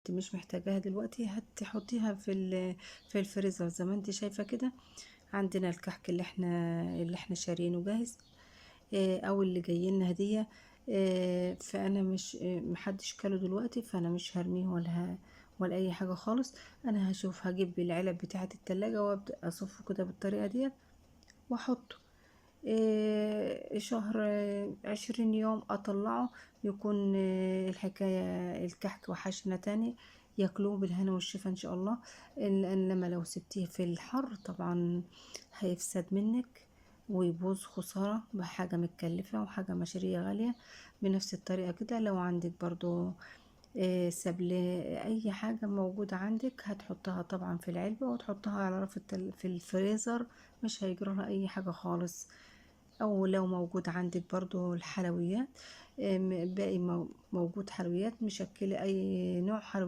مش محتاجاها دلوقتي هتحطيها في الفريزر زي ما انت شايفة كده. عندنا الكحك اللي احنا شارينه جاهز، او اللي جاي لنا هدية. فانا مش محدش كله دلوقتي، فانا مش هرميه ولا اي حاجة خالص. انا هجيب العلب بتاعة التلاجة وابدأ اصفه كده بالطريقة ديت واحطه. شهر 20 يوم اطلعه، يكون الحكاية الكحك وحشنا تاني، ياكلوه بالهنا والشفا ان شاء الله. انما لو سبتيه في الحر طبعا هيفسد منك ويبوظ، خسارة بحاجة متكلفة وحاجة مشاريع غالية. بنفس الطريقة كده لو عندك برضو سبل، اي حاجة موجودة عندك هتحطها طبعا في العلبة وتحطها على رف في الفريزر، مش هيجرى اي حاجة خالص. او لو موجود عندك برضو الحلويات، باقي موجود حلويات مشكلة، اي نوع حلويات